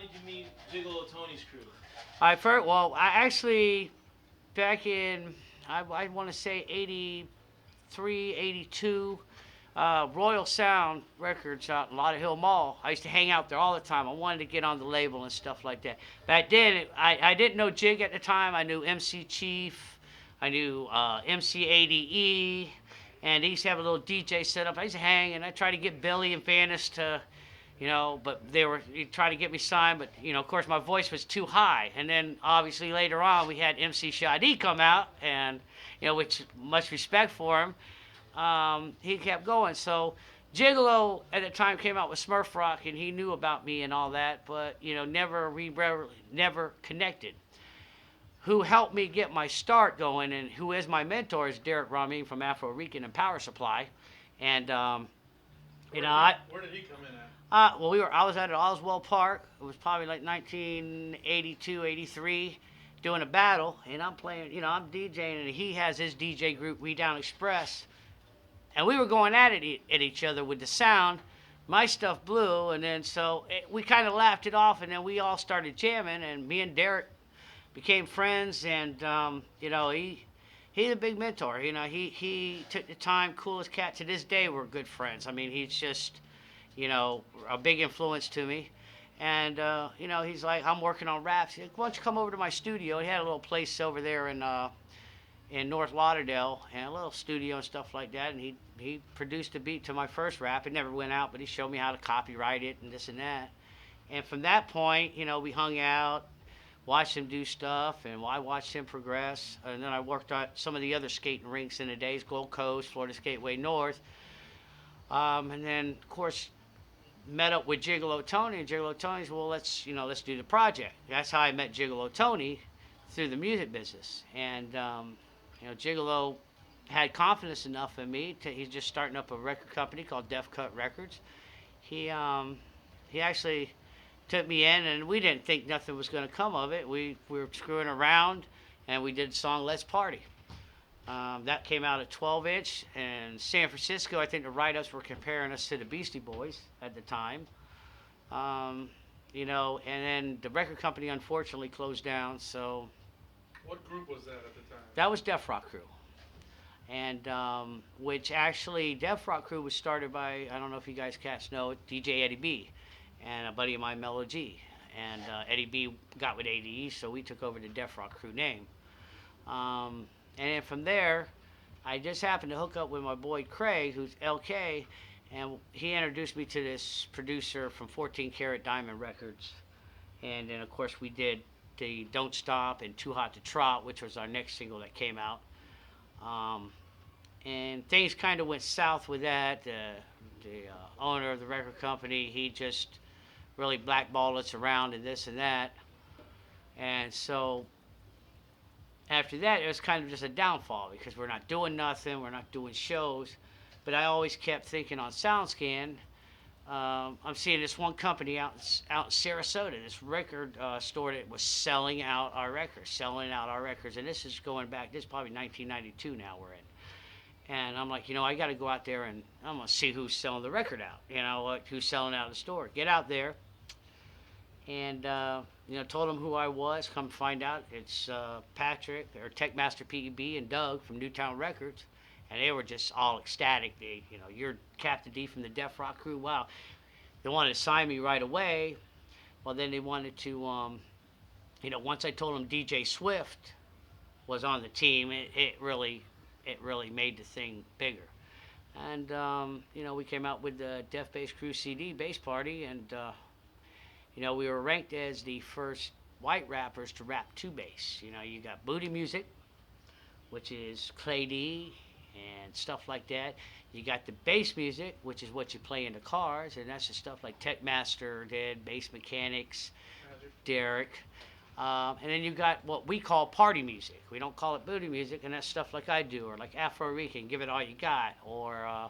did you meet Gigolo Tony's crew? I actually, back in, I want to say 83, 82, Royal Sound Records out in Lauderhill Mall. I used to hang out there all the time. I wanted to get on the label and stuff like that. Back then, I didn't know Jig at the time. I knew MC Chief. I knew MC ADE. And they used to have a little DJ set up. I used to hang, and I tried to get Billy and Vanis to, but they were trying to get me signed, but, of course my voice was too high. And then obviously later on we had MC Shadi come out, and, which much respect for him. He kept going. So Gigolo at the time came out with Smurf Rock, and he knew about me and all that, but, never connected. Who helped me get my start going, and who is my mentor, is Derrick Rahming from Afro-Rican and Power Supply. And, Where did he come in at? I was at Oswald Park. It was probably like 1982, 83, doing a battle, and I'm playing, I'm DJing, and he has his DJ group, We Down Express, and we were going at each other with the sound. My stuff blew, and then we kind of laughed it off, and then we all started jamming, and me and Derrick became friends, and he's a big mentor. He took the time, coolest cat to this day. We're good friends. I mean, he's just a big influence to me. And, he's like, I'm working on raps. He's like, why don't you come over to my studio? He had a little place over there in North Lauderdale, and a little studio and stuff like that. And he produced a beat to my first rap. It never went out, but he showed me how to copyright it and this and that. And from that point, we hung out, watched him do stuff, and I watched him progress. And then I worked at some of the other skating rinks in the days, Gold Coast, Florida Skateway North. And then, of course, met up with Gigolo Tony, and Gigolo Tony's, well, let's do the project. That's how I met Gigolo Tony, through the music business. And, Gigolo had confidence enough in me he's just starting up a record company called Def Cut Records. He actually took me in, and we didn't think nothing was going to come of it. We were screwing around, and we did the song Let's Party. That came out at 12-inch, and San Francisco, I think the write-ups were comparing us to the Beastie Boys at the time. And then the record company unfortunately closed down, so... What group was that at the time? That was Def Rock Krew. And, which actually, Def Rock Krew was started by, I don't know if you guys cats know, DJ Eddie B. and a buddy of mine, Mellow G. And Eddie B got with ADE, so we took over the Def Rock Krew name. And then from there, I just happened to hook up with my boy Krew, who's LK, and he introduced me to this producer from 14 Karat Diamond Records. And then, of course, we did the Don't Stop and Too Hot to Trot, which was our next single that came out. And things kind of went south with that. The owner of the record company, he just really blackballed us around and this and that. And so after that, it was kind of just a downfall because we're not doing nothing, we're not doing shows. But I always kept thinking on SoundScan, I'm seeing this one company out in Sarasota, this record store that was selling out our records. And this is going back, this is probably 1992 now we're in. And I'm like, I got to go out there and I'm going to see who's selling the record out, who's selling out of the store. Get out there. And, told them who I was. Come find out it's Patrick, or Techmaster PEB, and Doug from Newtown Records. And they were just all ecstatic. They, you're Captain D from the Def Rock Krew. Wow. They wanted to sign me right away. Well, then they wanted to, once I told them DJ Swift was on the team, it really made the thing bigger. And, we came out with the Def Bass Krew CD, Bass Party, and, we were ranked as the first white rappers to rap two bass. You got Booty Music, which is Clay D, and stuff like that. You got the bass music, which is what you play in the cars, and that's the stuff like Techmaster did, Bass Mechanics, Derrick. And then you got what we call party music. We don't call it booty music, and that's stuff like I do, or like Afro-Rican, Give It All You Got, or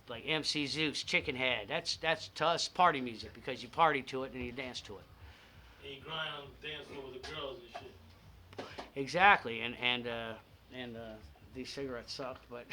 like MC Zeus, Chicken Head. That's to us party music because you party to it and you dance to it. And you grind on dancing with the girls and shit. Exactly, and these cigarettes suck, but